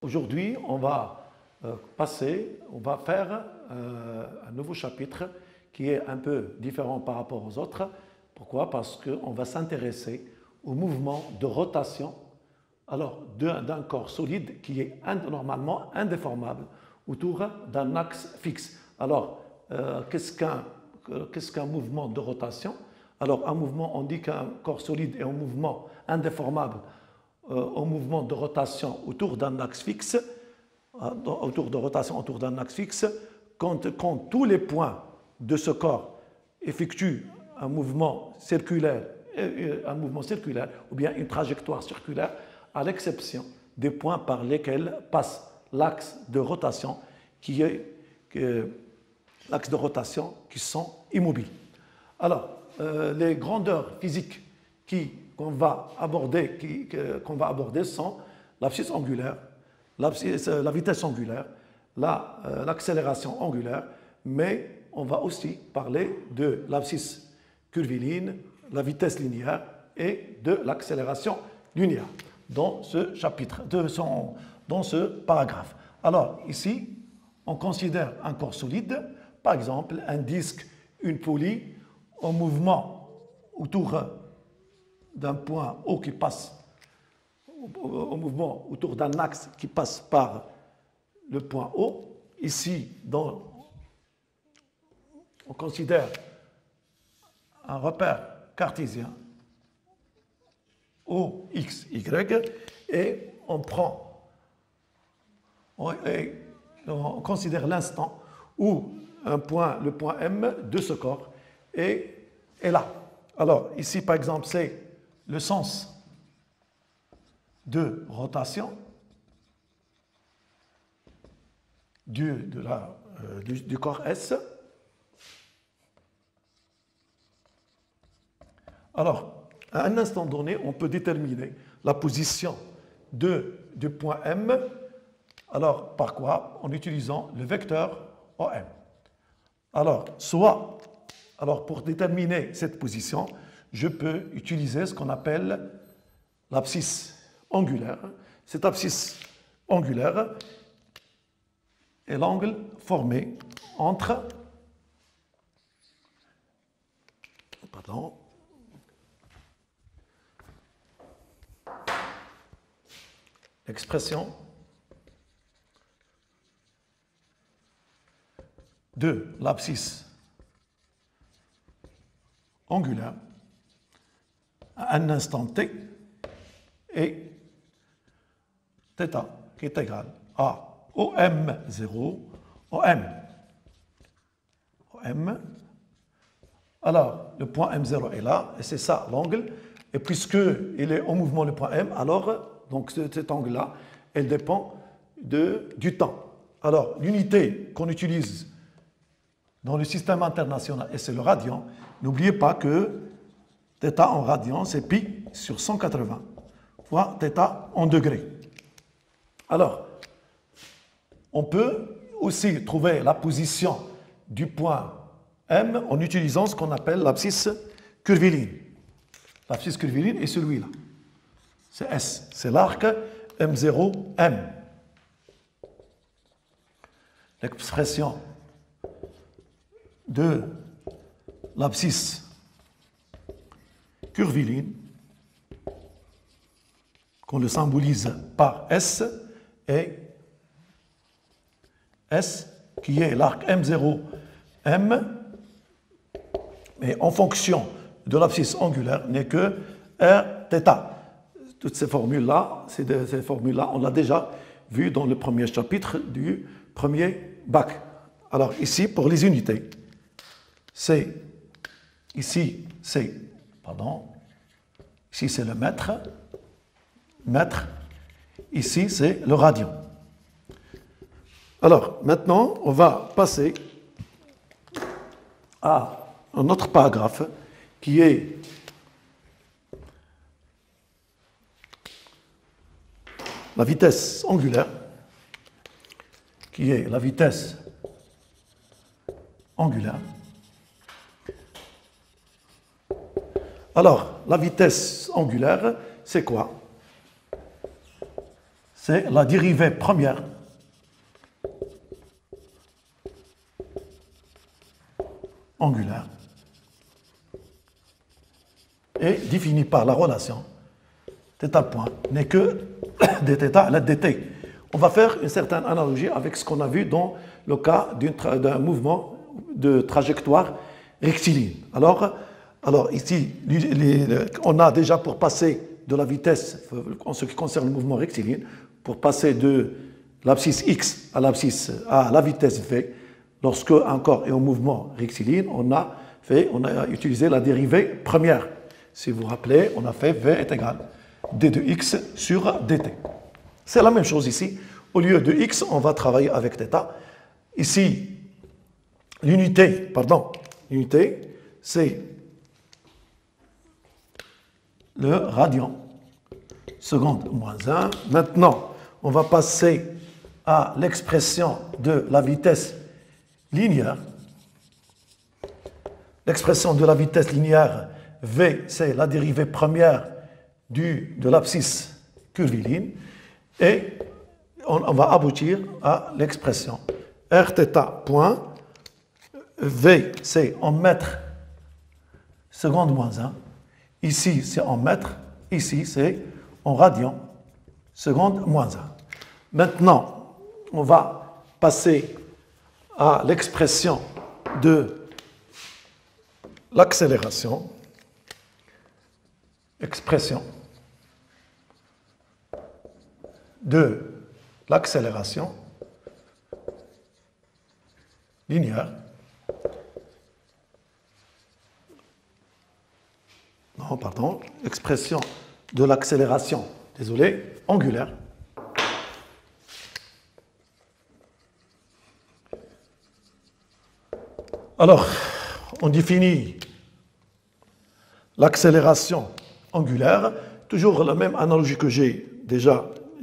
Aujourd'hui, on va faire un nouveau chapitre qui est un peu différent par rapport aux autres. Pourquoi? Parce qu'on va s'intéresser au mouvement de rotation d'un corps solide qui est normalement indéformable autour d'un axe fixe. Alors, qu'est-ce qu'un mouvement de rotation? Alors, un mouvement, on dit qu'un corps solide est un mouvement indéformable au mouvement de rotation autour d'un axe fixe, quand tous les points de ce corps effectuent un mouvement circulaire ou bien une trajectoire circulaire, à l'exception des points par lesquels passe l'axe de rotation qui sont immobiles. Alors, les grandeurs physiques qu'on va aborder sont l'abscisse angulaire, la vitesse angulaire, l'accélération angulaire, mais on va aussi parler de l'abscisse curviligne, la vitesse linéaire et de l'accélération linéaire dans ce chapitre, dans ce paragraphe. Alors ici, on considère un corps solide, par exemple un disque, une poulie, en mouvement autour d'un point O qui passe au mouvement autour d'un axe qui passe par le point O. Ici, on considère un repère cartésien O, X, Y et on considère l'instant où le point M de ce corps est là. Alors ici, par exemple, c'est le sens de rotation du corps S. Alors, à un instant donné, on peut déterminer la position du point M. Alors, par quoi? En utilisant le vecteur OM. Alors, pour déterminer cette position, je peux utiliser ce qu'on appelle l'abscisse angulaire. Cette abscisse angulaire est l'angle formé entre l'expression de l'abscisse angulaire à un instant t et θ qui est égal à OM0, OM. Alors, le point M0 est là, et c'est ça l'angle. Et puisqu'il est en mouvement le point M, alors donc cet angle-là, elle dépend du temps. Alors, l'unité qu'on utilise dans le système international, et c'est le radian, n'oubliez pas que θ en radian, c'est pi sur 180, fois θ en degrés. Alors, on peut aussi trouver la position du point M en utilisant ce qu'on appelle l'abscisse curviligne. L'abscisse curviligne est celui-là. C'est S, c'est l'arc M0M. L'expression de l'abscisse curviligne, qu'on le symbolise par S, et S qui est l'arc M0M, mais en fonction de l'abscisse angulaire n'est que Rθ. Toutes ces formules-là, on l'a déjà vu dans le premier chapitre du premier bac. Alors ici, pour les unités, ici c'est le mètre, ici c'est le radian. Alors maintenant, on va passer à un autre paragraphe qui est la vitesse angulaire, qui est la vitesse angulaire. Alors, la vitesse angulaire, c'est quoi? C'est la dérivée première angulaire est définie par la relation θ point n'est que dθ à la dt. On va faire une certaine analogie avec ce qu'on a vu dans le cas d'un mouvement de trajectoire rectiligne. Alors ici, on a déjà pour passer de la vitesse, en ce qui concerne le mouvement rectiligne, pour passer de l'abscisse x à la vitesse v, lorsque un corps est en mouvement rectiligne, on a utilisé la dérivée première. Si vous vous rappelez, on a fait v est égal d de x sur dt. C'est la même chose ici. Au lieu de x, on va travailler avec θ. Ici, l'unité, c'est le radian seconde moins 1. Maintenant, on va passer à l'expression de la vitesse linéaire. L'expression de la vitesse linéaire, v, c'est la dérivée première de l'abscisse curviligne. Et on va aboutir à l'expression rθ point, v, c'est en mètres seconde moins 1. Ici, c'est en mètres. Ici, c'est en radian seconde moins 1. Maintenant, on va passer à l'expression de l'accélération. Expression de l'accélération linéaire. Non, pardon, expression de l'accélération, désolé, angulaire. Alors, on définit l'accélération angulaire, toujours la même analogie que je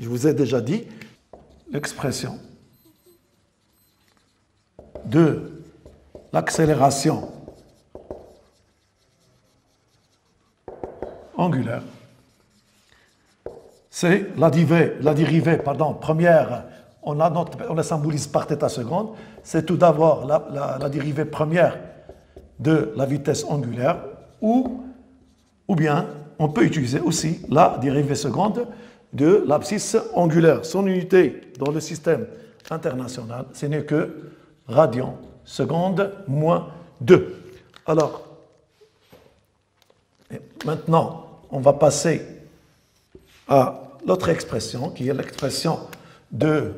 vous ai déjà dit, l'expression de l'accélération angulaire, c'est la dérivée première, on la symbolise par θ seconde, c'est tout d'abord la dérivée première de la vitesse angulaire, ou bien on peut utiliser aussi la dérivée seconde de l'abscisse angulaire. Son unité dans le système international, ce n'est que radian seconde moins 2. Alors, maintenant, on va passer à l'autre expression, qui est l'expression de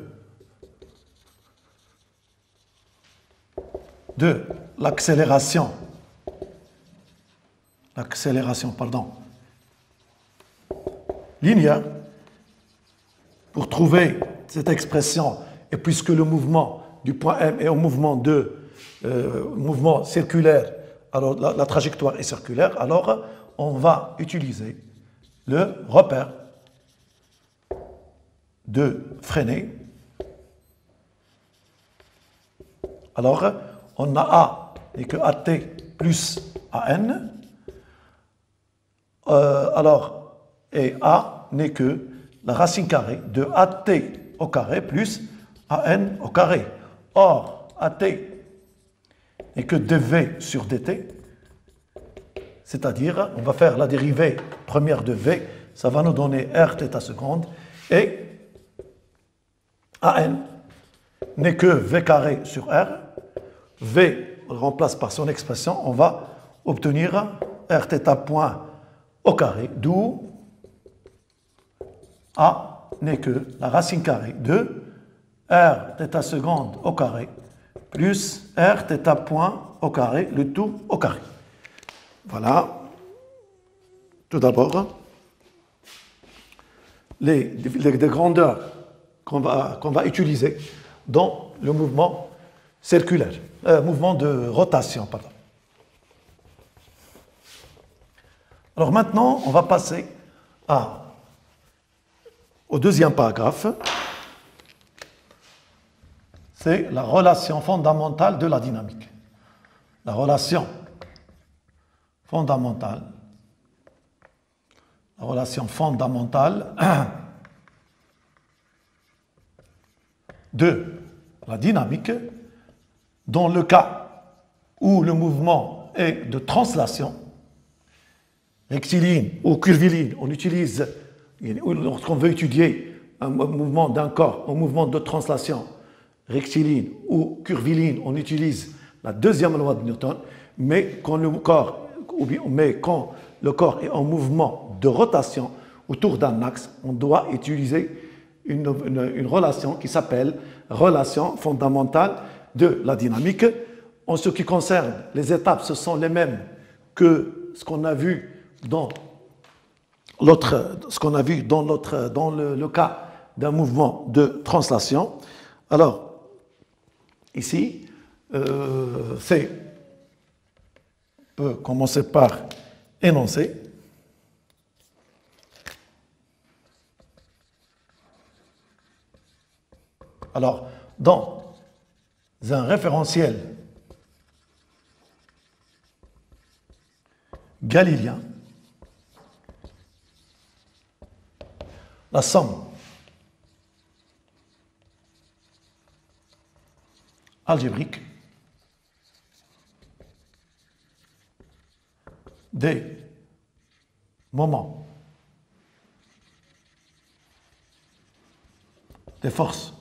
l'accélération linéaire. Pour trouver cette expression, et puisque le mouvement du point M est un mouvement mouvement circulaire, alors la trajectoire est circulaire, alors on va utiliser le repère de Freinet. Alors, on a A n'est que AT plus AN. Et A n'est que la racine carrée de AT au carré plus AN au carré. Or, AT n'est que dV sur dt, c'est-à-dire, on va faire la dérivée première de V, ça va nous donner rθ seconde, et AN n'est que V carré sur R. V, on le remplace par son expression, on va obtenir rθ point au carré, d'où A n'est que la racine carrée de rθ seconde au carré plus rθ point au carré, le tout au carré. Voilà. Tout d'abord, les grandeurs qu'on va utiliser dans le mouvement circulaire, mouvement de rotation, pardon. Alors maintenant, on va passer au deuxième paragraphe. C'est la relation fondamentale de la dynamique. La relation fondamentale. La relation fondamentale de la dynamique dans le cas où le mouvement est de translation, rectiligne ou curviligne, on utilise, lorsqu'on veut étudier un mouvement d'un corps, un mouvement de translation rectiligne ou curviligne, on utilise la deuxième loi de Newton, mais quand le corps est en mouvement de rotation autour d'un axe, on doit utiliser une relation qui s'appelle relation fondamentale de la dynamique. En ce qui concerne les étapes, ce sont les mêmes que ce qu'on a vu dans le cas d'un mouvement de translation. Alors, ici, on peut commencer par énoncer. Alors, dans un référentiel galiléen, la somme algébrique des moments des forces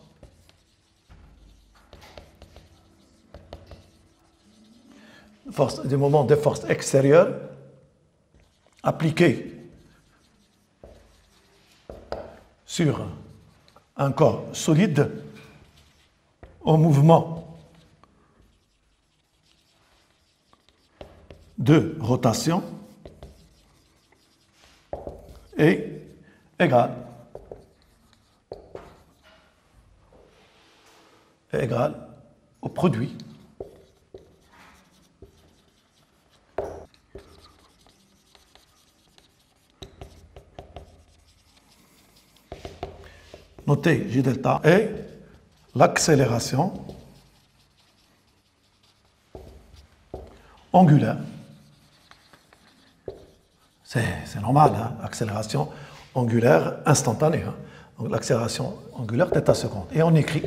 des moments des forces extérieures appliquées sur un corps solide au mouvement de rotation est égal au produit noté G delta et l'accélération angulaire. C'est normal, hein, accélération angulaire instantanée. Hein. Donc l'accélération angulaire θ seconde. Et on écrit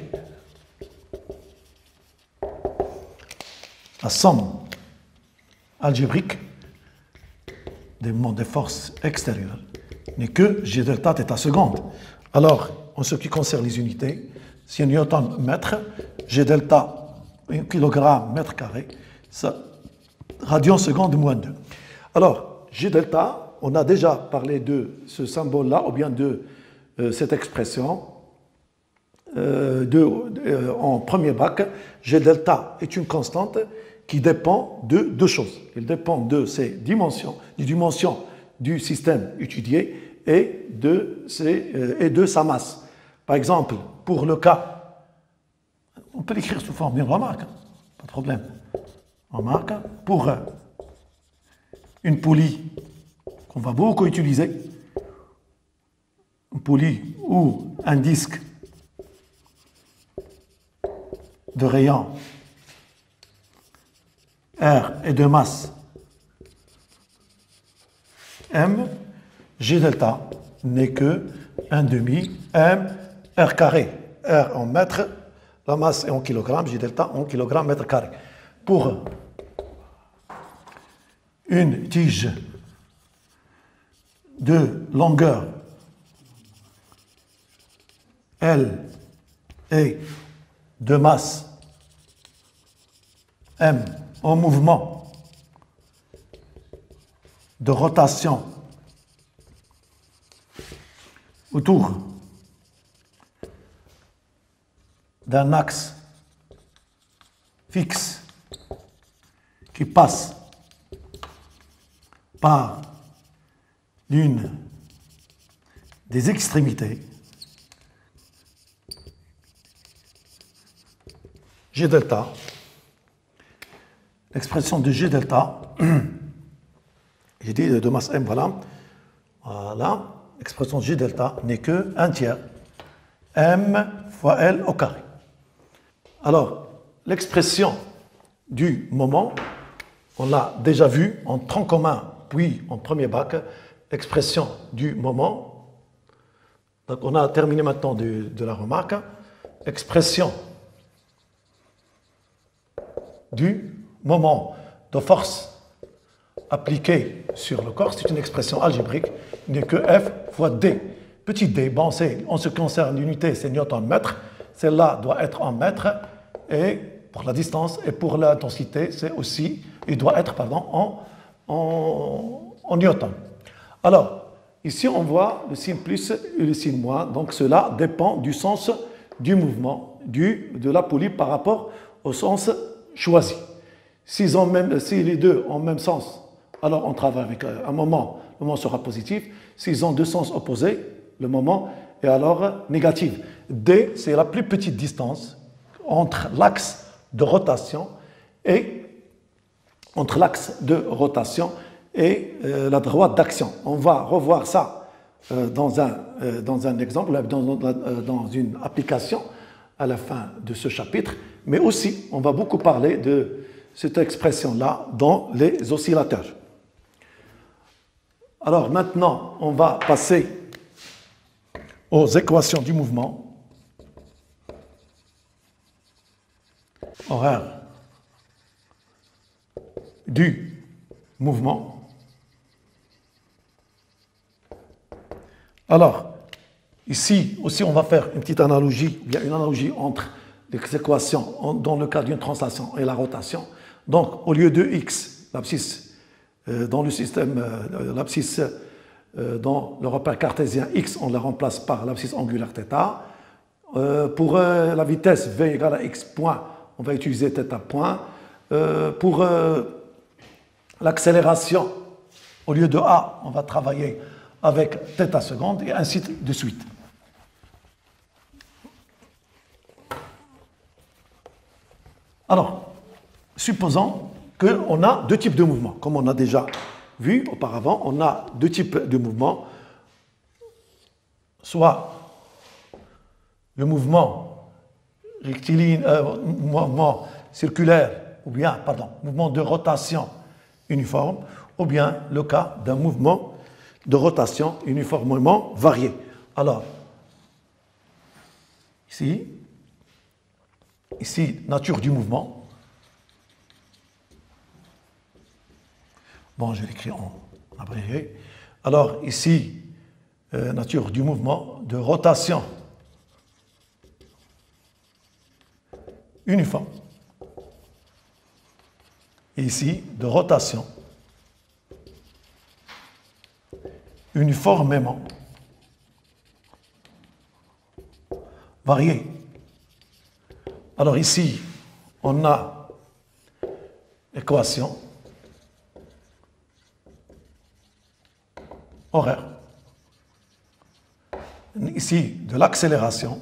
la somme algébrique des moments des forces extérieures n'est que G delta θ seconde. Alors, en ce qui concerne les unités, si un newton mètre, G delta, 1 kg mètre carré, ça, radian seconde moins 2. Alors, G delta, on a déjà parlé de ce symbole-là, ou bien de cette expression en premier bac. G delta est une constante qui dépend de deux choses. Il dépend de ses dimensions, des dimensions du système étudié et de sa masse. Par exemple, pour le cas, on peut l'écrire sous forme d'une remarque, hein, pas de problème. Remarque, pour une poulie qu'on va beaucoup utiliser, une poulie ou un disque de rayon R et de masse M, G delta n'est que 1/2 M R carré. R en mètres, la masse est en kilogrammes, G delta en kilogrammes mètre carré. Pour une tige de longueur L et de masse M en mouvement de rotation autour d'un axe fixe qui passe par l'une des extrémités, G delta, l'expression de G delta J'ai dit de masse m, voilà. Voilà. L'expression G delta n'est que 1 tiers m fois L au carré. Alors, l'expression du moment, on l'a déjà vu en tronc commun, puis en premier bac, l'expression du moment. Donc, on a terminé maintenant de la remarque. Expression du moment de force appliquée sur le corps, c'est une expression algébrique, n'est que F fois D. Petit d, bon, en ce qui concerne l'unité, c'est Newton-mètre. Celle-là doit être en mètres, et pour la distance et pour l'intensité, c'est aussi, il doit être, pardon, en Newton. Alors, ici, on voit le signe plus et le signe moins, donc cela dépend du sens du mouvement de la poulie par rapport au sens choisi. Si les deux ont le même sens, alors on travaille avec un moment, le moment sera positif. S'ils ont deux sens opposés, le moment est alors négatif. D, c'est la plus petite distance entre l'axe de rotation et la droite d'action. On va revoir ça dans un exemple, dans une application à la fin de ce chapitre, mais aussi on va beaucoup parler de cette expression-là dans les oscillateurs. Alors maintenant, on va passer aux équations du mouvement. Horaire du mouvement. Alors, ici aussi, on va faire une petite analogie, bien une analogie entre les équations dans le cas d'une translation et la rotation. Donc, au lieu de x, l'abscisse dans le système, l'abscisse dans le repère cartésien x, on la remplace par l'abscisse angulaire θ. Pour la vitesse v égale à x point, on va utiliser θ point. Pour l'accélération, au lieu de a, on va travailler avec θ seconde et ainsi de suite. Alors, supposons qu'on a deux types de mouvements. Comme on a déjà vu auparavant, on a deux types de mouvements. Soit le mouvement rectiligne, mouvement circulaire, ou bien, mouvement de rotation uniforme, ou bien le cas d'un mouvement de rotation uniformément varié. Alors, ici, nature du mouvement. Bon, je l'écris en abrégé. Alors, ici, nature du mouvement de rotation uniforme. Et ici, de rotation uniformément variée. Alors ici, on a l'équation horaire. Ici, de l'accélération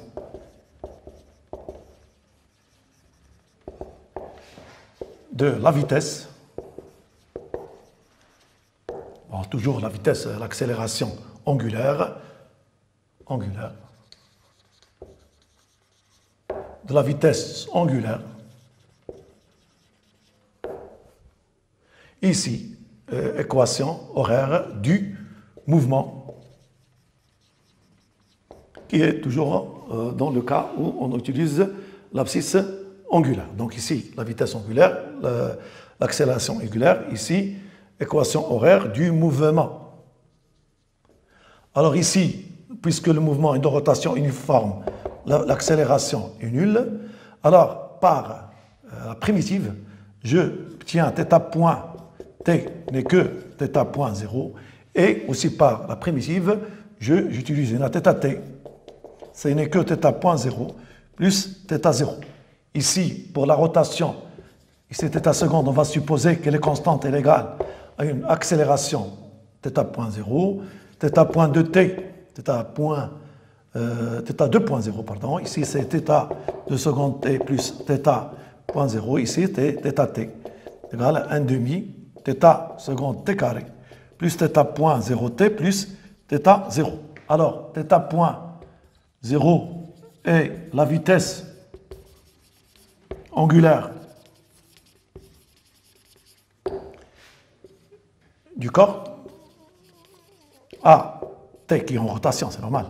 de la vitesse. Bon, toujours la vitesse, l'accélération angulaire. De la vitesse angulaire. Ici, équation horaire du mouvement, qui est toujours dans le cas où on utilise l'abscisse angulaire. Donc ici, la vitesse angulaire, l'accélération angulaire, ici, équation horaire du mouvement. Alors ici, puisque le mouvement est de rotation uniforme, l'accélération est nulle, alors par la primitive, je tiens θ point t n'est que θ point 0, et aussi par la primitive, j'utilise une θt, ce n'est que θ point 0 plus θ 0. Ici, pour la rotation, ici θ seconde, on va supposer que les constantes est égale à une accélération θ point 0, θ point de t, θ 2.0, pardon. Ici, c'est θ de seconde t plus θ point 0. Ici, c'est θt égale à 1 demi θ seconde t carré plus θ point 0t plus θ 0. Alors, θ point 0 est la vitesse angulaire du corps à t qui est en rotation, c'est normal,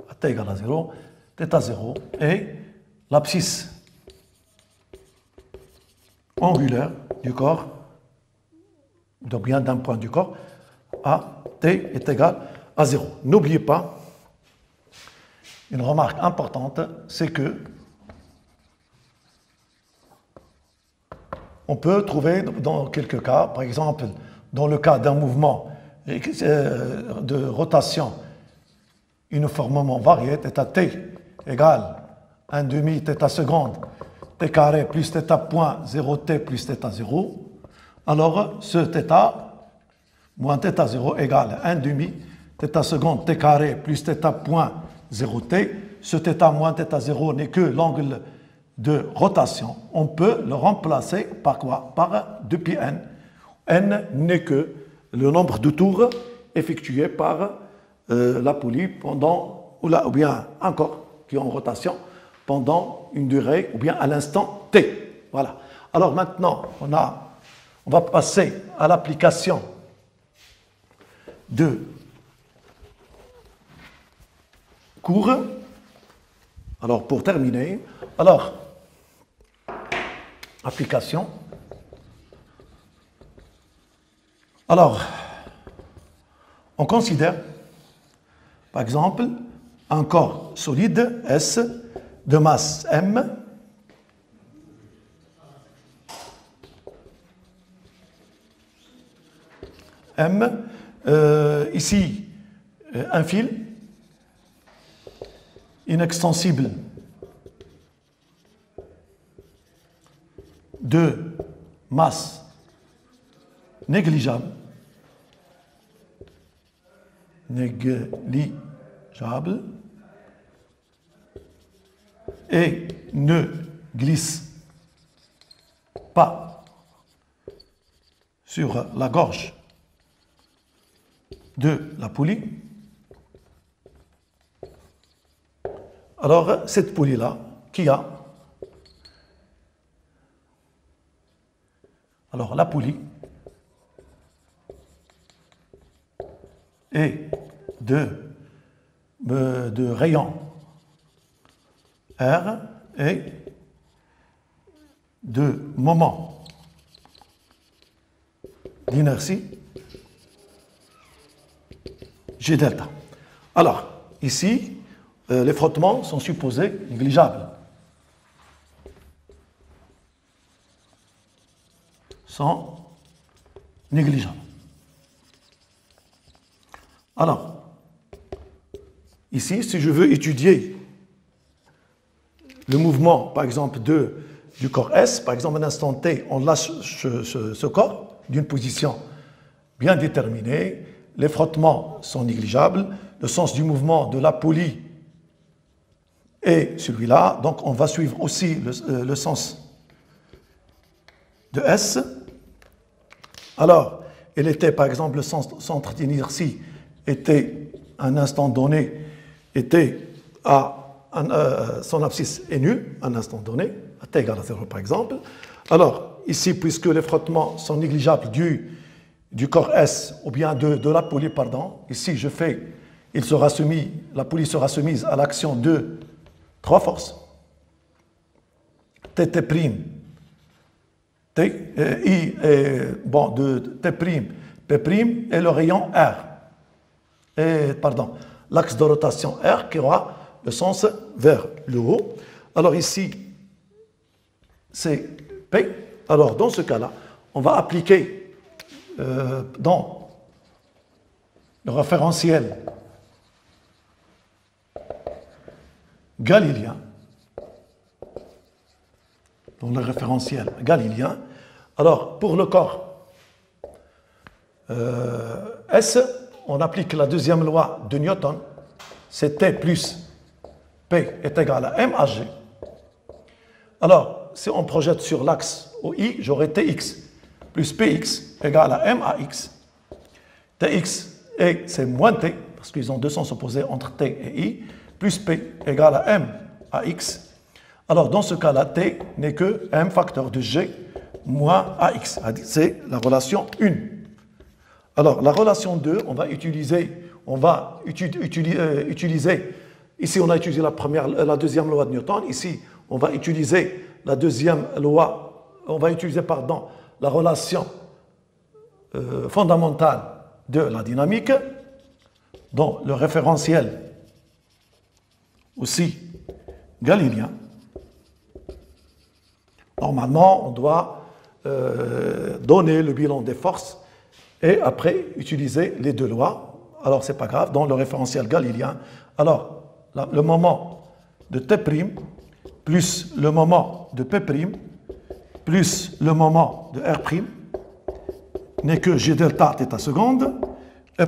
à t égale à 0, θ 0 est l'abscisse angulaire du corps, donc bien d'un point du corps, à t est égal à 0. N'oubliez pas, une remarque importante, c'est que on peut trouver dans quelques cas, par exemple, dans le cas d'un mouvement de rotation uniformément varié, θt égale 1 demi θ seconde, t carré plus θ point 0t plus θ 0, alors ce θ moins θ 0 égale 1 demi θ seconde t carré plus θ point 0t. Ce θ moins θ 0 n'est que l'angle de rotation. On peut le remplacer par quoi? Par 2πn. N n'est que le nombre de tours effectués par la poulie pendant, ou bien un corps qui est en rotation pendant une durée, ou bien à l'instant t. Voilà. Alors maintenant, on va passer à l'application de cours. Alors pour terminer, application. Alors, on considère, par exemple, un corps solide S de masse M ici un fil inextensible de masse négligeable et ne glisse pas sur la gorge de la poulie. Alors, cette poulie-là, qui a... Alors, la poulie est de rayon R et de moment d'inertie G delta. Alors, ici, les frottements sont supposés négligeables. Sont négligeables. Alors, ici, si je veux étudier le mouvement, par exemple, du corps S, par exemple, à un instant T, on lâche ce corps d'une position bien déterminée, les frottements sont négligeables, le sens du mouvement de la poulie est celui-là, donc on va suivre aussi le sens de S. Alors, il était, par exemple, le centre d'inertie était, à un instant donné, était à son abscisse est nul, à un instant donné, à t égale à 0 par exemple. Alors, ici, puisque les frottements sont négligeables du corps S, ou bien de la poulie, pardon, ici je fais, la poulie sera soumise à l'action de 3 forces, Tt', de T', P' et le rayon R. L'axe de rotation R qui aura le sens vers le haut. Alors ici, c'est P. Alors dans ce cas-là, on va appliquer dans le référentiel galiléen, alors pour le corps S, on applique la deuxième loi de Newton, c'est T plus P est égal à MAG. Alors, si on projette sur l'axe OI, j'aurai Tx plus Px égal à MAX. Tx, et c'est moins T, parce qu'ils ont deux sens opposés entre T et I, plus P égale à M à X. Alors, dans ce cas-là, T n'est que M facteur de G moins AX. C'est la relation 1. Alors, la relation 2, on va utiliser, ici on a utilisé la deuxième loi de Newton, ici on va utiliser la deuxième loi, la relation fondamentale de la dynamique, dont le référentiel aussi galiléen. Normalement, on doit donner le bilan des forces et après utiliser les deux lois. Alors, ce n'est pas grave, dans le référentiel galiléen. Alors, le moment de T' plus le moment de P' plus le moment de R' n'est que G delta θ seconde. E',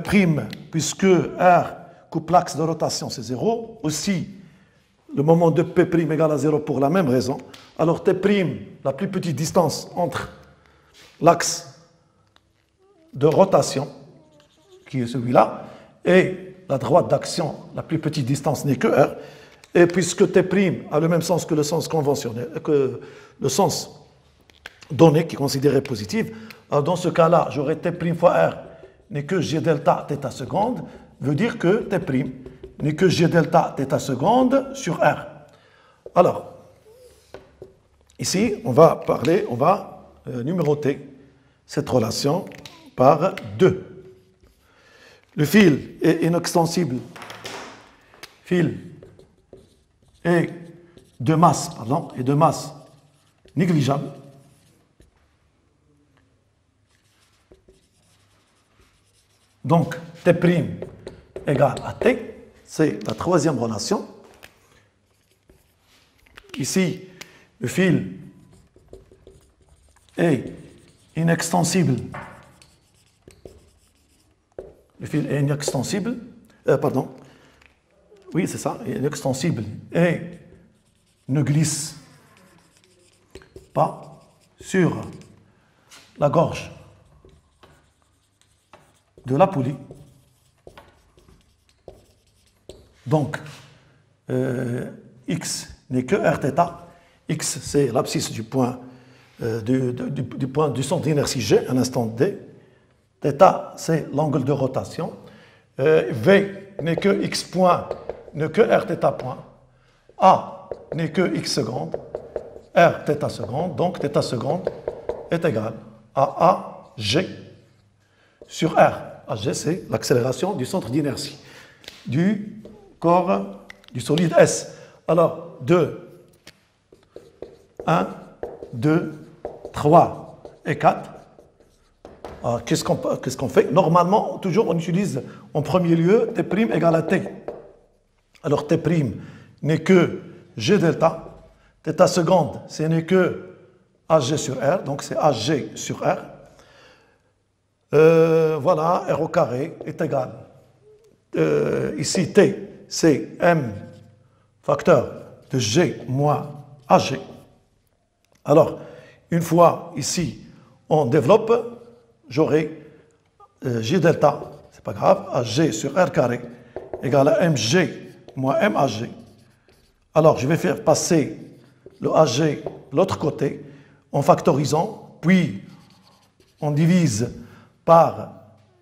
puisque R coupe l'axe de rotation, c'est 0. Aussi, le moment de P' égale à 0 pour la même raison. Alors, T', la plus petite distance entre l'axe de rotation, qui est celui-là, et la droite d'action, la plus petite distance n'est que R. Et puisque T' a le même sens que le sens conventionnel, que le sens donné, qui est considéré positif, alors dans ce cas-là, j'aurai T' fois R n'est que G delta θ seconde, veut dire que T' n'est que G delta θ seconde sur R. Alors, ici, on va numéroter cette relation par 2. Le fil est inextensible. Fil est de masse négligeable. Donc, T' égale à T, c'est la troisième relation. Ici, le fil est inextensible. Le fil est inextensible. Oui, c'est ça, inextensible et ne glisse pas sur la gorge de la poulie. Donc, X n'est que Rθ. X, c'est l'abscisse du point du centre d'inertie G à l'instant D. Θ, c'est l'angle de rotation. V n'est que X point, n'est que Rθ point. A n'est que X seconde. Rθ seconde. Donc, θ seconde est égal à AG sur R. AG, c'est l'accélération du centre d'inertie du corps du solide S. Alors, 1, 2, 3 et 4. Alors, qu'est-ce qu'on fait? Normalement, toujours, on utilise en premier lieu T' égale à T. Alors, T' n'est que G delta. θ seconde, ce n'est que AG sur R. Donc, c'est AG sur R. Voilà, R au carré est égal. Ici, T, c'est M facteur de G moins AG. Alors, une fois ici, on développe, j'aurai G delta, c'est pas grave, AG sur R carré égale à MG moins MAG. Alors, je vais faire passer le AG de l'autre côté en factorisant, puis on divise par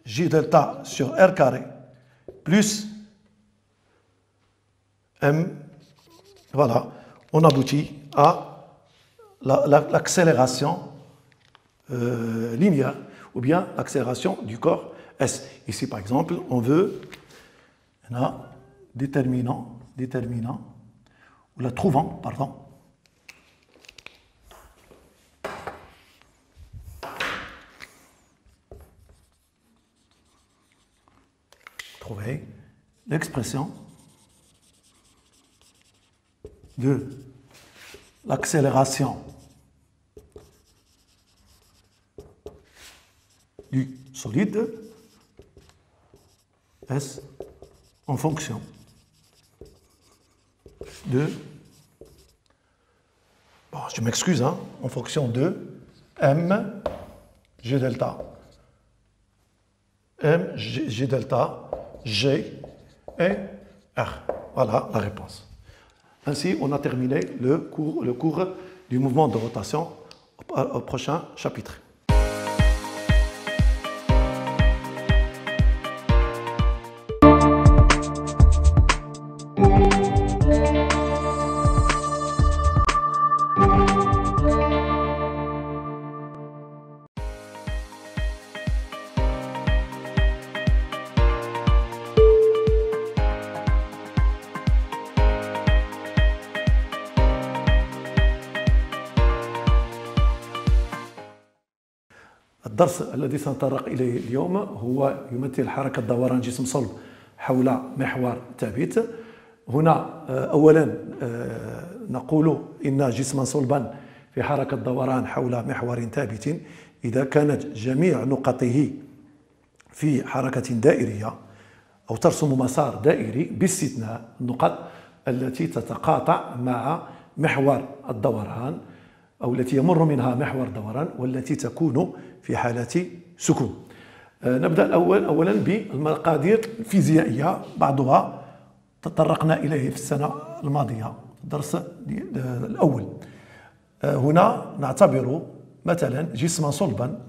J delta sur R carré plus M. Voilà, on aboutit à l'accélération linéaire ou bien l'accélération du corps S. Ici, par exemple, on veut déterminant, ou la trouvant, pardon. Trouver l'expression de l'accélération du solide S en fonction de, bon, je m'excuse, en fonction de M G delta M, G delta, G et R. Voilà la réponse. Ainsi, on a terminé le cours du mouvement de rotation au prochain chapitre. الدرس الذي سنتطرق إليه اليوم هو يمثل حركة دوران جسم صلب حول محور ثابت. هنا أولا نقول إن جسما صلبا في حركة دوران حول محور ثابت إذا كانت جميع نقطه في حركة دائرية أو ترسم مسار دائري باستثناء النقط التي تتقاطع مع محور الدوران أو التي يمر منها محور دوران والتي تكون في حالة سكون. نبدأ أولا بالمقادير الفيزيائية، بعضها تطرقنا إليه في السنة الماضية الدرس الأول. هنا نعتبر مثلا جسما صلبا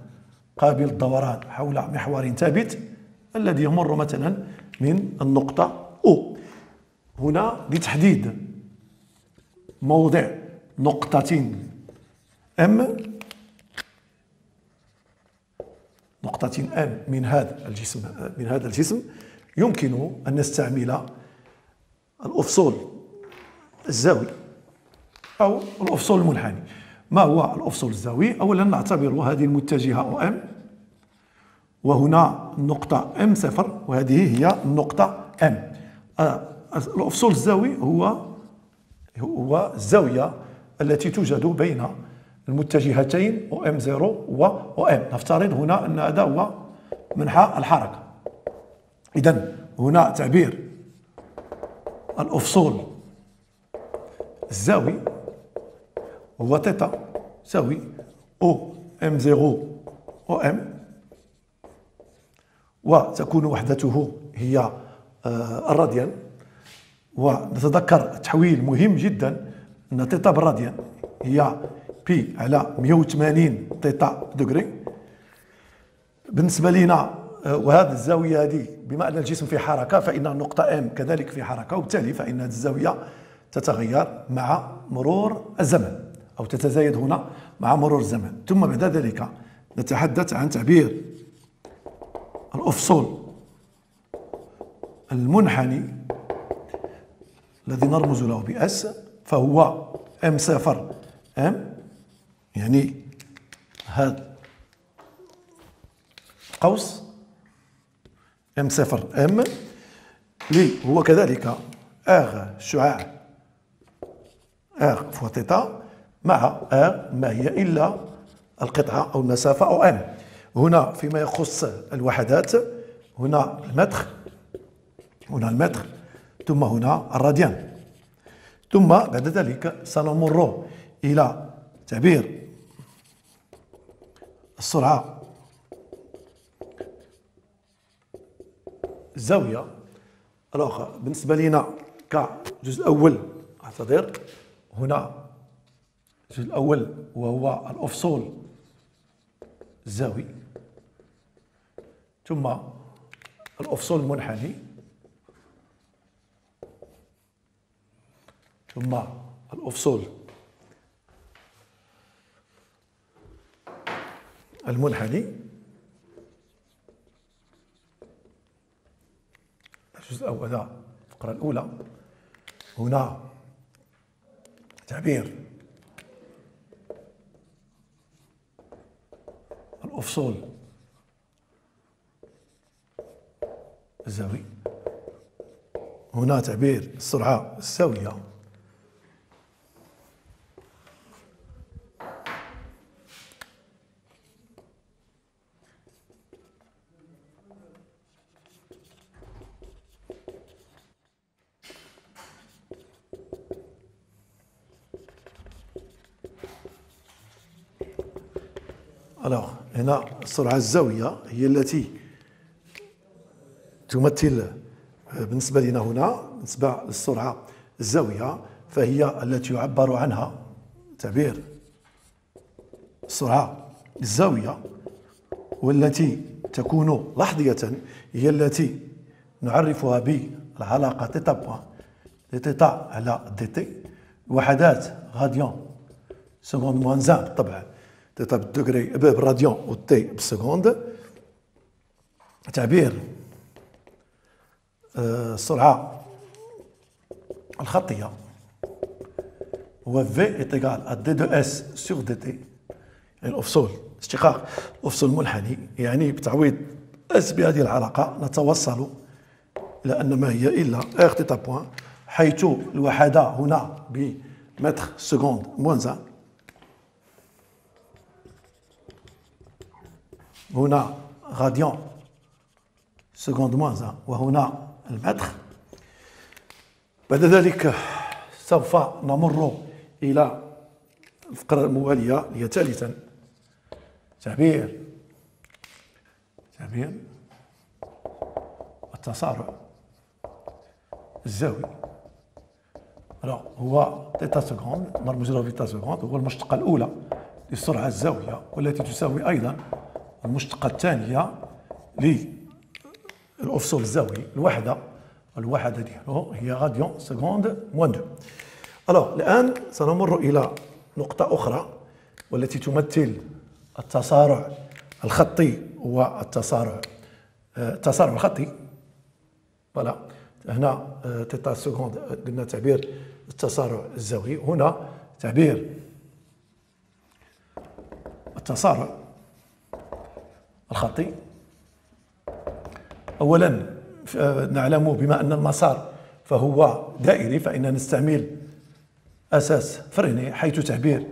قابل للدوران حول محور ثابت الذي يمر مثلا من النقطة O. هنا لتحديد موضع نقطة M من هذا الجسم يمكن أن نستعمل الأفصول الزاوي أو الأفصول المنحني. ما هو الأفصول الزاوي؟ أولا نعتبر هذه المتجهة OM، وهنا النقطة M0 وهذه هي النقطة M. الأفصول الزاوي هو الزاوية التي توجد بين المتجهتين OM0 و OM. نفترض هنا أن هذا هو منحى الحركة. إذن هنا تعبير الأفصول الزاوي هو تيتا تساوي OM0 OM، وتكون وحدته هي الراديان. ونتذكر تحويل مهم جدا أن تيتا بالراديان هي بي على 180 تيتا دغري. بالنسبة لنا وهذه الزاوية هذه بما أن الجسم في حركة فإن النقطة M كذلك في حركة، وبالتالي فإن هذه الزاوية تتغير مع مرور الزمن أو تتزايد هنا مع مرور الزمن. ثم بعد ذلك نتحدث عن تعبير الأفصول المنحني الذي نرمز له بS، فهو M0 M، يعني هذا قوس M0 M اللي هو كذلك R شعاع R فوا تيتا مع R ما هي إلا القطعة أو المسافة أو M. هنا فيما يخص الوحدات هنا المتر ثم هنا الراديان. ثم بعد ذلك سنمر إلى تعبير السرعة الزاوية. بالنسبة لنا كجزء الأول أعتذر، هنا الجزء الأول وهو الأفصول الزاوي، ثم الأفصول المنحني، ثم الأفصول المنحني. الجزء الأول الفقرة الأولى. هنا تعبير الأفصول الزاوي، هنا تعبير السرعة الزاوية، هنا السرعة الزاوية هي التي تمثل بالنسبة لنا هنا بالنسبة للسرعة الزاوية، فهي التي يعبر عنها تعبير السرعة الزاوية، والتي تكون لحظية، هي التي نعرفها بالعلاقة تيتا بوان تيتا على دي تي. وحدات غاديون سكوند موان زان بالطبع، تيتا بالدوغري بالراديون و تي بالسكوند. تعبير السرعة الخطية هو V est égal à d2s sur dt، يعني الأفصول اشتقاق الأفصول المنحني، يعني بتعويض اس بهذه العلاقة نتوصل إلى أن ما هي إلا r تيتا بوان، حيث الوحدة هنا بمتر سكوند موان زان، هنا غاديون سكوند موان زان، وهنا المتر. بعد ذلك سوف نمر إلى الفقرة الموالية هي ثالثا تعبير التسارع الزاوي. هو تيتا سكوند مرموز له تيتا سكوند، هو المشتقة الأولى للسرعة الزاوية، والتي تساوي أيضا المشتقة الثانية للأفصول الزاوي. الوحدة ديالو هي غاديون سكوند موان دو. الآن سنمر إلى نقطة أخرى والتي تمثل التسارع الخطي والتسارع الخطي. فوالا هنا تيتا سكوند قلنا تعبير التسارع الزاوي، هنا تعبير التسارع الخطي. أولا نعلم بما أن المسار فهو دائري، فإننا نستعمل أساس فريني، حيث تعبير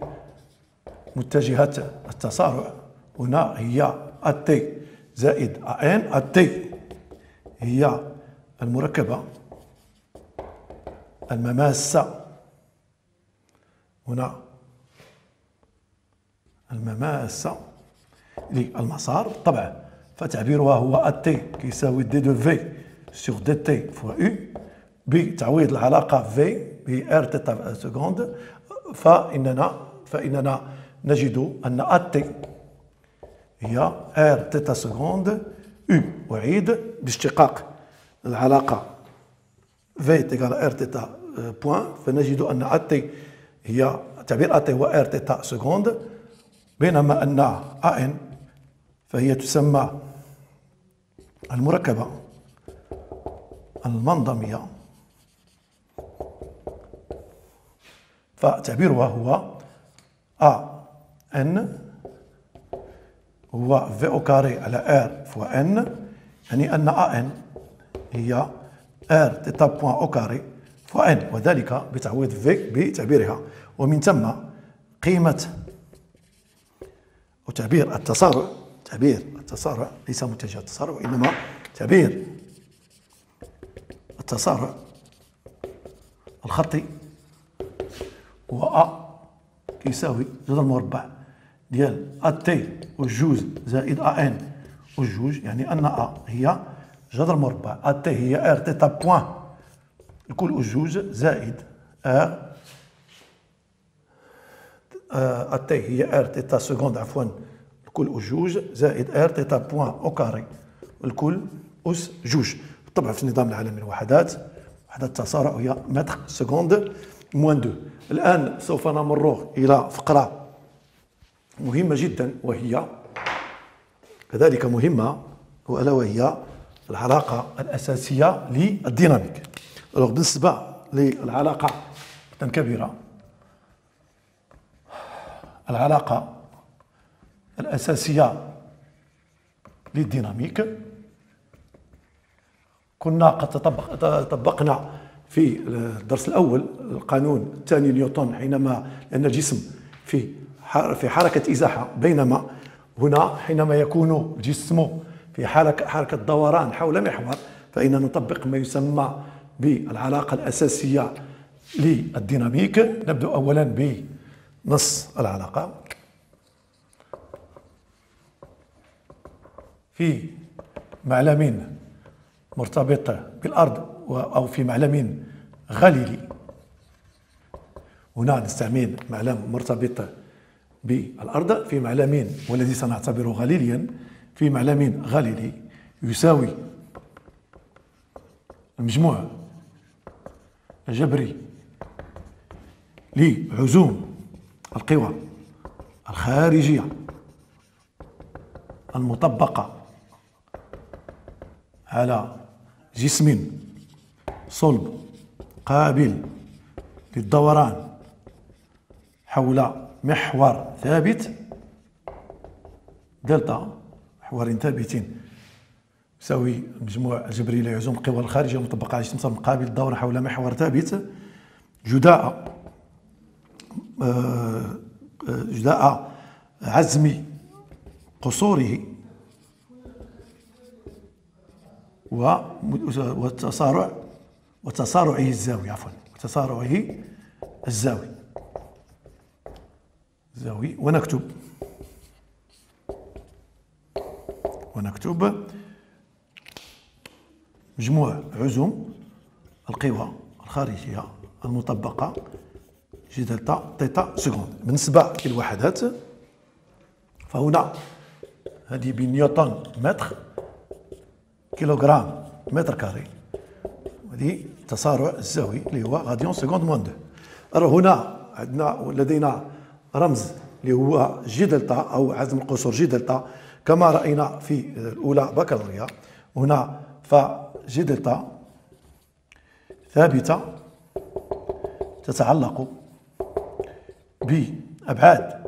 متجهات التسارع هنا هي أتي زائد أن. أتي هي المركبة المماسة، هنا المماسة للمسار بالطبع، فتعبيرها هو أتي كيساوي دي دو في سور دي تي فوا يو، بتعويض العلاقة في بار تيتا سكوند، فإننا نجد أن أتي هي ار تيتا سكوند يو. أعيد باشتقاق العلاقة في تيغال ار تيتا بوان، فنجد أن أتي هي تعبير أتي هو ار تيتا سكوند، بينما أن أن فهي تسمى المركبة المنظمية، فتعبيرها هو أ ان هو في او كاري على ار فوا ان، يعني أن أ ان هي ار تيتا بوان او كاري فوا ان، وذلك بتعويض في بتعبيرها. ومن ثم قيمة وتعبير التسارع، ليس متجه التسارع وإنما تعبير التسارع الخطي هو أ كيساوي جذر المربع ديال أتي والجوج زائد أن والجوج، يعني أن أ هي جذر مربع أتي هي ار تيتا بوان الكل والجوج زائد ار أتي هي ار تيتا سكوند عفوا الكل أس جوج زائد ار تيتا بوان أو كاري الكل أس جوج. بالطبع في النظام العالمي للوحدات وحدة التسارع هي متر سكوند موان دو. الآن سوف نمر إلى فقرة مهمة جدا وهي كذلك مهمة، وألا وهي العلاقة الأساسية للديناميك. بالنسبة للعلاقة الكبيرة، العلاقة الأساسية للديناميك كنا قد طبقنا في الدرس الأول القانون الثاني نيوتن، حينما أن الجسم في حركة إزاحة، بينما هنا حينما يكون الجسم في حركة دوران حول محور، فإننا نطبق ما يسمى بالعلاقة الأساسية للديناميك. نبدأ أولا بنص العلاقة. في معلم مرتبط بالأرض أو في معلم غليلي. هنا نستعمل معلم مرتبط بالأرض في معلم والذي سنعتبره غليليا في معلم غليلي يساوي المجموع الجبري لعزوم القوى الخارجية المطبقة على جسم صلب قابل للدوران حول محور ثابت دلتا، محور ثابت يساوي المجموع الجبري لعزوم القوى الخارجية المطبقة على جسم صلب قابل للدوران حول محور ثابت جداء عزم قصوره وتسارعه الزاوي وتسارعه الزاوي ونكتب مجموع عزوم القوى الخارجية المطبقة جي دلتا تيتا سكوند. بالنسبة للوحدات فهنا هذه بنيوتن متر كيلوغرام متر كاري، وهذه تسارع الزاوي اللي هو غاديون سكوند موان دو. هنا عندنا لدينا رمز اللي هو جي دلتا أو عزم القصور جي دلتا كما رأينا في الأولى بكالوريا. هنا فجي دلتا ثابتة تتعلق بأبعاد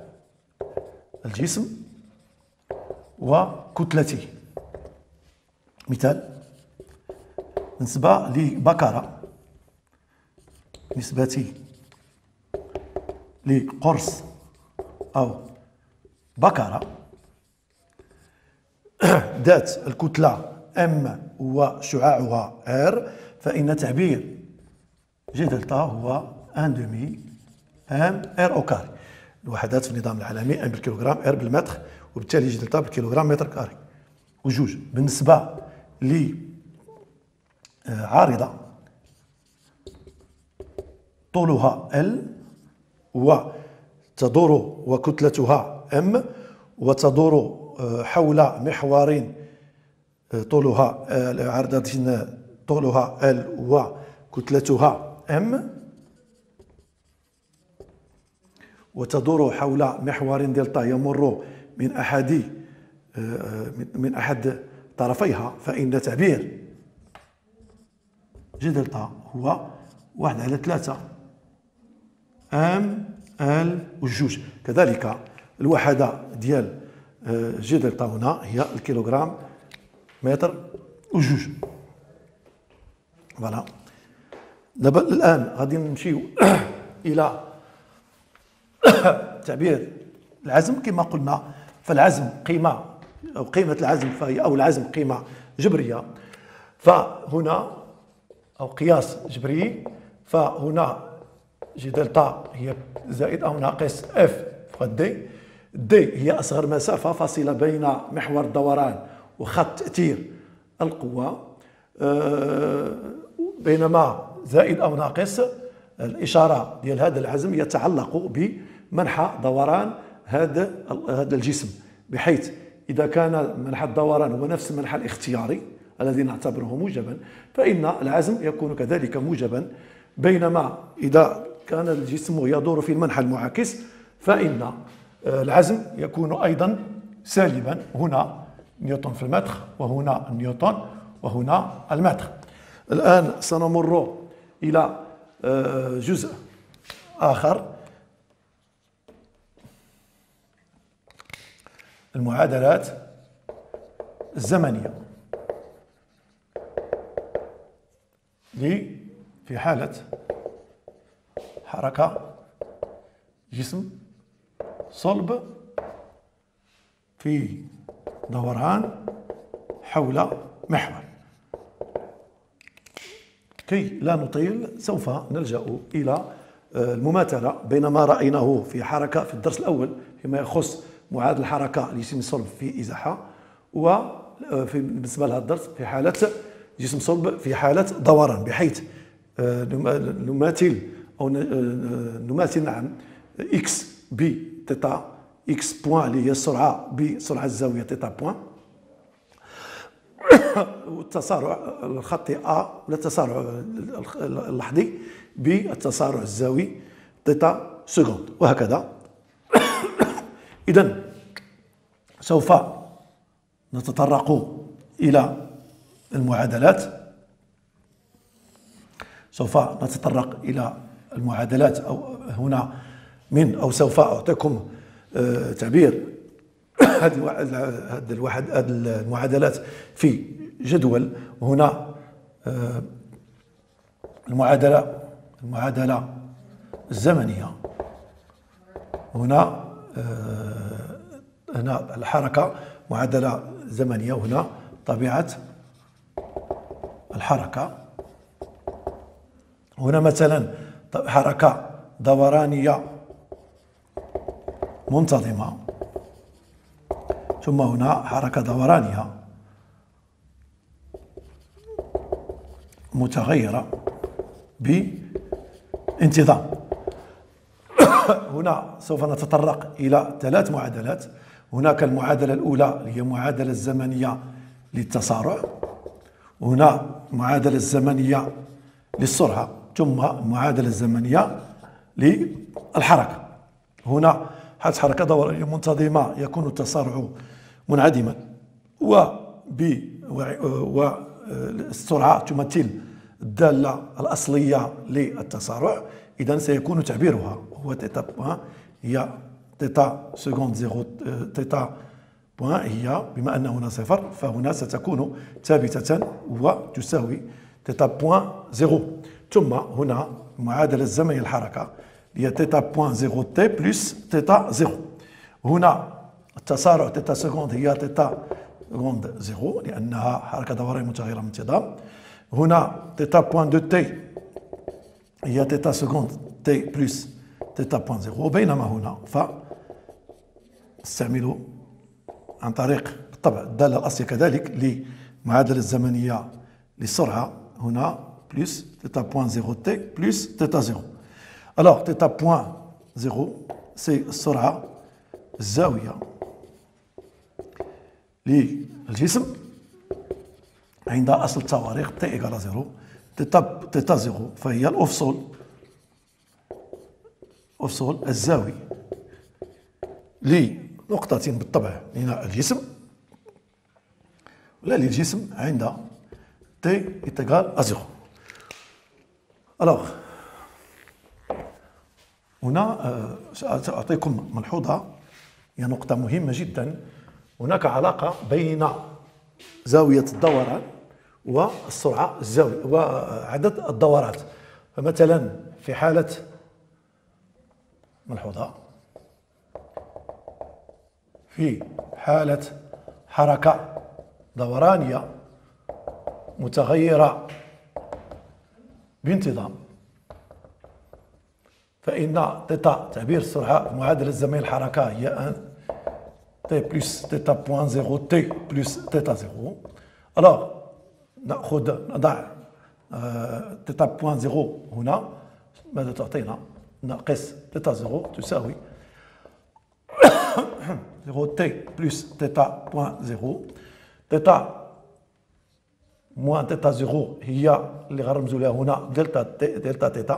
الجسم وكتلته. مثال بالنسبة لبكرة، بالنسبة لقرص أو بكرة ذات الكتلة M وشعاعها R، فإن تعبير جي دلتا هو 1/2 ام ار او كاري. الوحدات في النظام العالمي ام بالكيلوغرام، ار بالمتر، وبالتالي جي دلتا بالكيلوغرام متر كاري. وجوج بالنسبة لعارضة طولها ال وتدور وكتلتها ام وتدور حول محور طولها عارضة طولها ال وكتلتها ام وتدور حول محور دلتا يمر من أحد طرفيها، فإن تعبير جي دلتا هو 1/3 ام ال وجوج. كذلك الوحدة ديال جي دلتا هنا هي الكيلوغرام متر وجوج. فوالا. دابا الآن غادي نمشيو إلى تعبير العزم. كما قلنا فالعزم قيمة أو قيمة العزم فهي أو العزم قيمة جبرية، فهنا أو قياس جبري، فهنا جي دلتا هي زائد أو ناقص اف فوق دي هي أصغر مسافة فاصلة بين محور الدوران وخط تأثير القوة، بينما زائد أو ناقص الإشارة ديال هذا العزم يتعلق بمنحى دوران هذا الجسم، بحيث إذا كان منحى الدوران هو نفس المنحى الاختياري الذي نعتبره موجبا فإن العزم يكون كذلك موجبا، بينما إذا كان الجسم يدور في المنحى المعاكس فإن العزم يكون أيضا سالبا. هنا نيوتن في المتر، وهنا نيوتن، وهنا المتر. الآن سنمر إلى جزء آخر، المعادلات الزمنية في حالة حركة جسم صلب في دوران حول محور. كي لا نطيل سوف نلجأ إلى المماثلة بين ما رأيناه في حركة في الدرس الأول فيما يخص معادلة الحركة لجسم صلب في إزاحة، بالنسبة لهذا الدرس في حالة جسم صلب في حالة دوران، بحيث نماثل أو نماثل نعم إكس بتيتا إكس بوان اللي هي السرعة بسرعة الزاوية تيتا بوان، والتسارع الخطي أ ولا التسارع اللحظي بالتسارع الزاوي تيتا سكوند، وهكذا. إذن سوف نتطرق إلى المعادلات، أو هنا أو سوف أعطيكم تعبير هذه المعادلات في جدول. هنا المعادلة الزمنية، هنا الحركة معادلة زمنية، وهنا طبيعة الحركة. هنا مثلا حركة دورانية منتظمة، ثم هنا حركة دورانية متغيرة بانتظام. هنا سوف نتطرق إلى 3 معادلات. هناك المعادلة الأولى اللي هي المعادلة الزمنية للتسارع، وهنا المعادلة الزمنية للسرعة، ثم المعادلة الزمنية للحركة. هنا حالة حركة دورانية منتظمة يكون التسارع منعدما، والسرعة تمثل الدالة الأصلية للتسارع، إذا سيكون تعبيرها هو تيتا بوان هي تيتا سكوند زيرو تيتا بوان، هي بما أن هنا صفر فهنا ستكون ثابتة وتساوي تيتا بوان زيرو. ثم هنا المعادلة الزمنية للحركة هي تيتا بوان زيرو تي بلس تيتا زيرو. هنا التسارع تيتا سكوند هي تيتا سكوند زيرو لأنها حركة دورية متغيرة بانتظام. هنا تيتا بوان دو تي هي تيتا سكوند تي بلس تيتا بوان زيرو، بينما هنا فنستعمل عن طريق بالطبع الدالة الأصلية كذلك للمعادلة الزمنية للسرعة، هنا بلس تيتا بوان زيرو تي بلس تيتا زيرو. Alors تيتا بوان زيرو سي السرعة الزاوية للجسم عند أصل التواريخ تي إيكال زيرو. تيتا زيرو فهي الأفصول الزاوي لنقطة بالطبع من الجسم ولا للجسم عند تي إيكال زيرو. Alors هنا سأعطيكم ملحوظة، هي نقطة مهمة جدا. هناك علاقة بين زاوية الدوران والسرعة الزاوية وعدد الدورات. فمثلا في حالة ملحوظة في حالة حركة دورانية متغيرة بانتظام، فإن تيتا تعبير السرعة معادلة الزمنية للحركة هي 1 تي بلس تيتا بوان زيرو تي بلس تيتا زيرو. ألوغ نضع تيتا بوان زيرو هنا، ماذا تعطينا؟ ناقص تيتا زيرو تساوي 0 تي بلس تيتا بوان زيرو. تيتا موان تيتا زيرو هي اللي غنرمزوا لها هنا دلتا تيتا،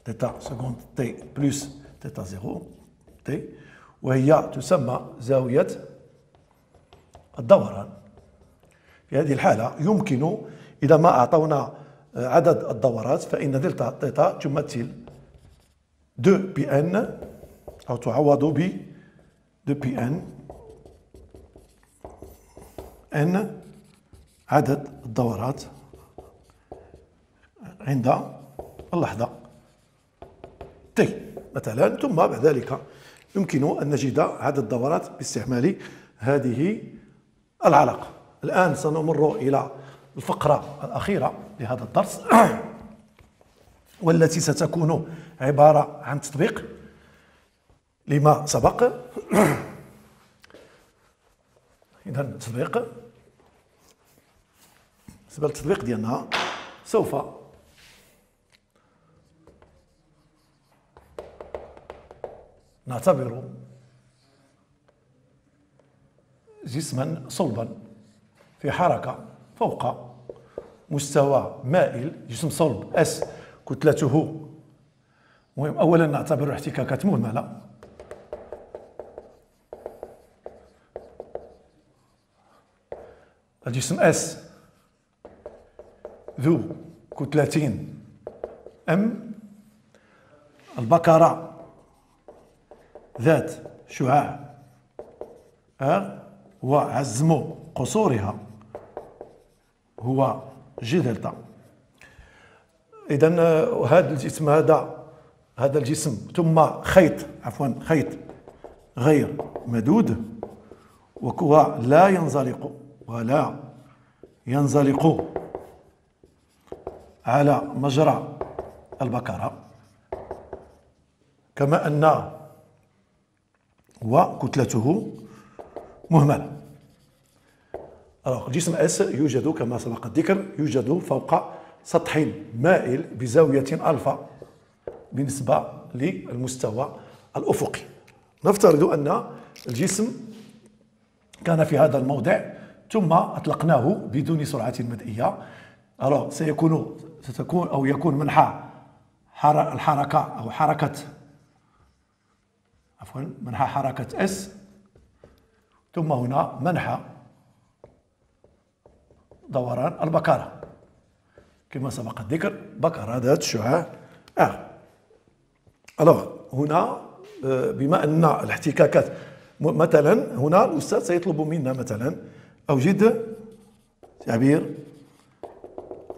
تيتا سكوند تي بلس تيتا زيرو تي، وهي تسمى زاوية الدوران. في هذه الحالة يمكن إذا ما أعطونا عدد الدورات فإن دلتا تيتا تمثل 2 بي ان، أو تعوض ب 2 بي ان عدد الدورات عند اللحظة تي مثلا. ثم بعد ذلك يمكن أن نجد عدد الدورات باستعمال هذه العلاقة. الآن سنمر إلى الفقرة الأخيرة لهذا الدرس والتي ستكون عبارة عن تطبيق لما سبق. إذن تطبيق بالنسبة للتطبيق ديالنا سوف نعتبر جسما صلبا في حركة فوق مستوى مائل، جسم صلب اس كتلته، المهم اولا نعتبر احتكاكات مهملة، الجسم اس ذو كتلتين ام، البكرة ذات شعاع ار، وعزم قصورها هو جي دلتا. اذا هذا الجسم هذا الجسم ثم خيط خيط غير مدود ولا ينزلق على مجرى البكرة، كما أن وكتلته مهملة. الجسم اس يوجد كما سبق الذكر يوجد فوق سطح مائل بزاوية ألفا بالنسبة للمستوى الأفقي. نفترض أن الجسم كان في هذا الموضع ثم أطلقناه بدون سرعة مدئية، يكون منحى الحركة أو منحى حركة اس، ثم هنا منحى دوران البكرة كما سبق الذكر، بكرة ذات شعاع ار. هنا بما أن الاحتكاكات مثلا هنا الأستاذ سيطلب منا مثلا أوجد تعبير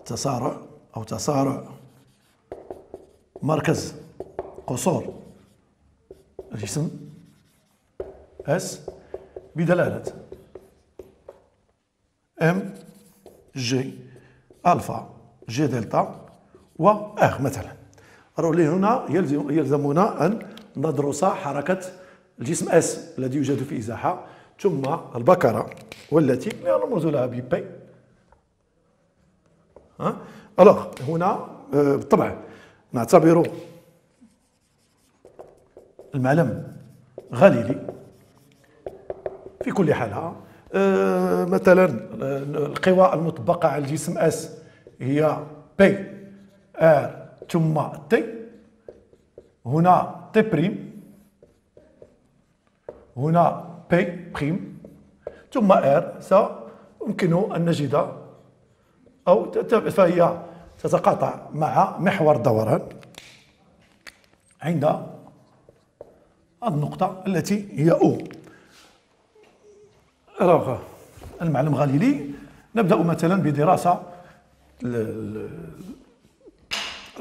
تسارع مركز قصور الجسم اس بدلالة ام جي الفا جي دلتا و ار مثلا. هنا يلزمنا أن ندرس حركة الجسم اس الذي يوجد في إزاحة، ثم البكرة والتي نرمز لها ب بي. هنا بالطبع نعتبر المعلم غاليلي في كل حالة. مثلا القوى المطبقة على الجسم اس هي بي ار ثم تي، هنا تي بريم، هنا بي بريم ثم ار. سيمكن أن نجد أو فهي تتقاطع مع محور الدوران عند النقطة التي هي أو. المعلم غاليلي نبدأ مثلا بدراسة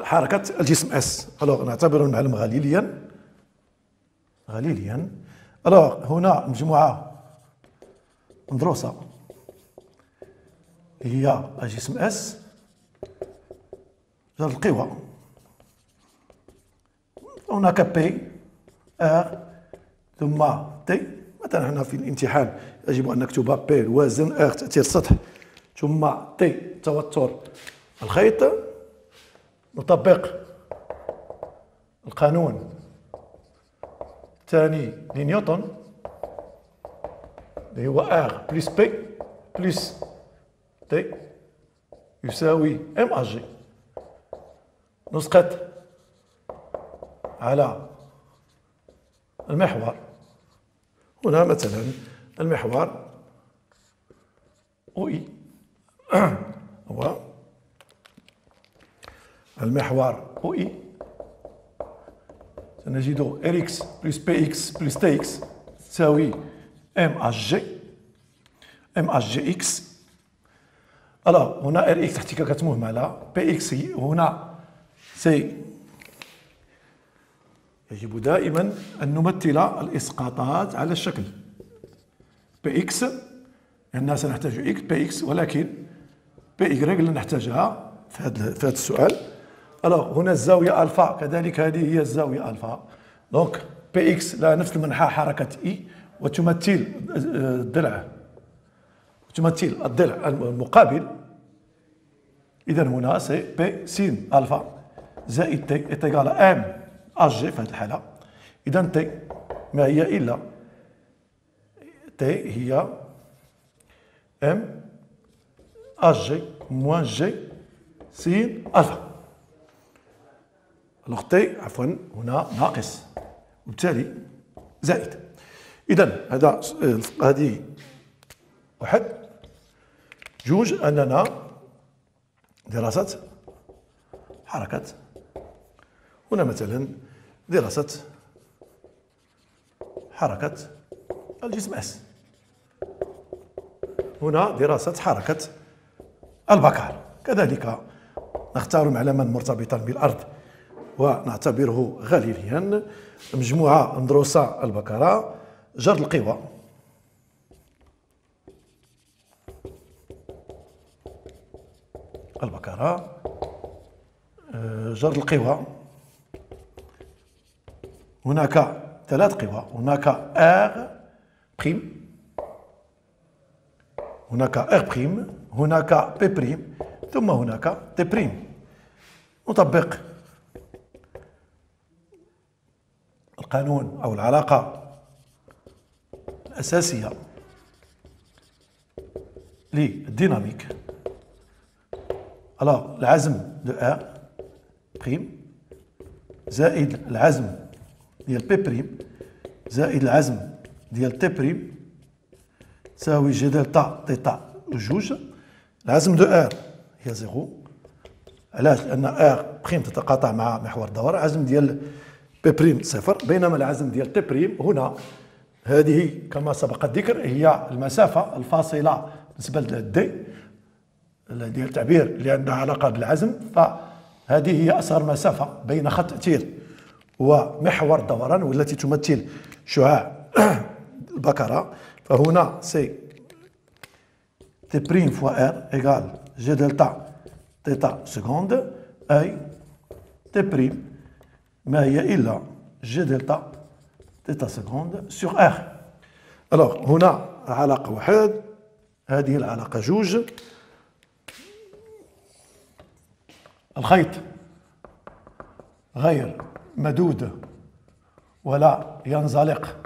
حركة الجسم اس. نعتبر المعلم غاليليا. هنا مجموعة مدروسة هي الجسم اس ذات القوى، هناك بي ار ثم تي. مثلا هنا في الامتحان يجب أن نكتب بي الوزن، ار تأثير السطح، ثم تي توتر الخيط. نطبق القانون الثاني لنيوتن اللي هو ار بلس بي بلس تي يساوي ام اش جي. نسقط على المحور، هنا مثلا المحور او اي هو المحور او اي، سنجد ار اكس بلس بي اكس بلس تي اكس تساوي ام اش جي اكس. هنا ار اكس احتكاكات مهملة، بي اكس هنا يجب دائما أن نمثل الإسقاطات على الشكل بي اكس، لأننا سنحتاج اكس بي اكس، ولكن بي ايغريك لن نحتاجها في هذا السؤال. هنا الزاوية ألفا كذلك، هذه هي الزاوية ألفا. دونك بي اكس لها نفس المنحى حركة اي، وتمثل الضلع المقابل إذا هنا سي بي س ألفا زائد تي est égal à ام اش جي في هذه الحالة. إذا تي ما هي إلا تي هي ام اش جي موان جي س ألفا. الوغ تي عفوا هنا ناقص وبالتالي زائد. إذا هذه واحد. جوج أننا دراسة حركة. هنا مثلا دراسة حركة الجسم اس. هنا دراسة حركة البكر. كذلك نختار معلما مرتبطا بالأرض ونعتبره غاليليا. مجموعة ندروسة البكرة جرد القوى. البكرة جرد القوى. هناك ثلاث قوى. هناك ار بريم، هناك ار بريم، هناك بي بريم، ثم هناك تي بريم. نطبق القانون أو العلاقة الأساسية للديناميك. alors العزم دو ار بريم زائد العزم ديال بي بريم زائد العزم ديال تي بريم تساوي جي دلتا تيتا جوج. العزم دو ار هي زيرو. علاش؟ لأن ار بريم تتقاطع مع محور الدورة. العزم ديال بي بريم صفر، بينما العزم ديال تي بريم هنا هذه كما سبق الذكر هي المسافة الفاصلة بالنسبة للدي ديال التعبير اللي عندها علاقة بالعزم، فهذه هي أصغر مسافة بين خط تأثير ومحور الدوران والتي تمثل شعاع البكرة. فهنا سي تي بريم فوا ار إيغال جي دلتا تيتا سكوند أي تي بريم ما هي إلا جي دلتا تيتا سكوند سور ار. ألوغ هنا علاقة واحد، هذه العلاقة جوج. الخيط غير مدود ولا ينزلق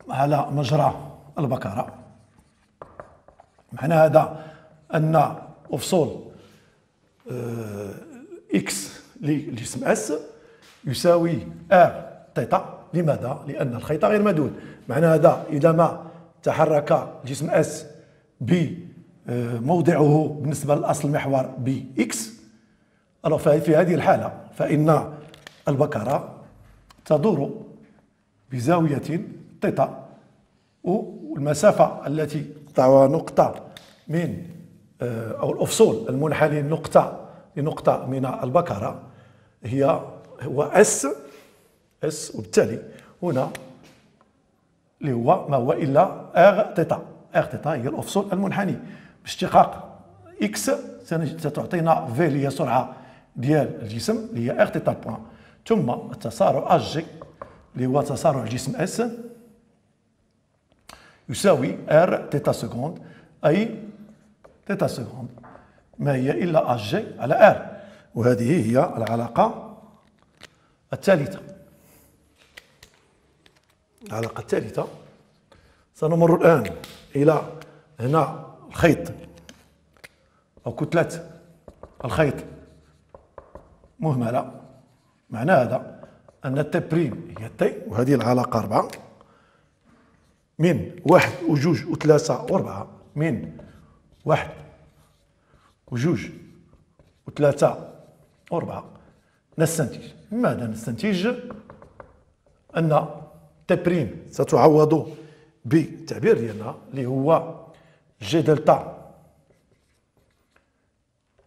على مجرى البكرة. معنى هذا أن أفصول إكس للجسم اس يساوي ار تيتا. لماذا؟ لأن الخيط غير مدود. معنى هذا إذا ما تحرك الجسم اس بموضعه بالنسبة للأصل المحور بإكس، في هذه الحالة فإن البكرة تدور بزاوية تيتا، والمسافة التي تقطعها نقطة من أو الأفصول المنحني لنقطة من البكرة هو اس، وبالتالي هنا اللي هو ما هو إلا ار تيتا. ار تيتا هي الأفصول المنحني. باشتقاق اكس ستعطينا في اللي هي سرعة ديال الجسم اللي هي ار تيتا بوان، ثم التسارع اش جي اللي هو تسارع الجسم اس يساوي ار تيتا سكوند أي تيتا سكوند ما هي إلا اش جي على ار. وهذه هي العلاقة الثالثة. العلاقة الثالثة سنمر الآن إلى هنا الخيط أو كتلة الخيط مهملة. معنى هذا أن التي بريم هي التي، وهذه العلاقة 4 من 1 وجوج وثلاثة وأربعة، من 1 وجوج وثلاثة وأربعة. نستنتج ماذا؟ نستنتج أن تي بريم ستعوض بالتعبير ديالنا اللي هو جي دلتا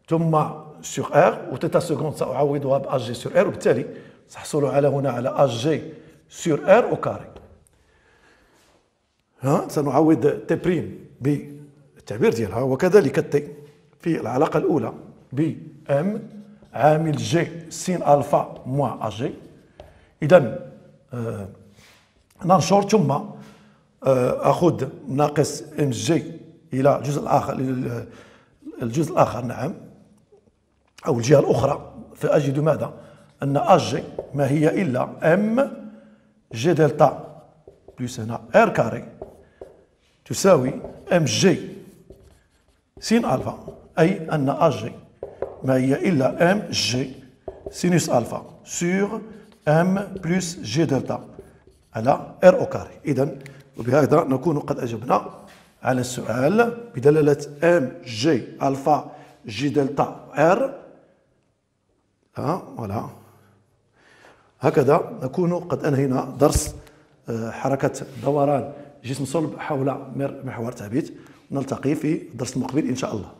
ثم سور ار، وتيتا سكوند سأعوضها باش جي سور ار، وبالتالي سأحصل على هنا على اش جي سور ار او كاري. سنعوض تي بريم بالتعبير ديالها، وكذلك التي في العلاقة الأولى ب ام عامل جي سين الفا موان اش جي. إذا ننشر ثم أخذ ناقص ام جي إلى الجزء الآخر الجزء الآخر نعم، أو الجهة الأخرى، فأجد ماذا؟ أن أج ما هي إلا ام جي دلتا بلس هنا ار كاري تساوي ام جي سين ألفا، أي أن أج ما هي إلا ام جي سينوس ألفا سور ام بلس جي دلتا على ار أو كاري. إذن وبهذا نكون قد أجبنا على السؤال بدلالة ام جي ألفا جي دلتا ار. فوالا هكذا نكون قد أنهينا درس حركة دوران جسم صلب حول محور ثابت. نلتقي في الدرس المقبل إن شاء الله.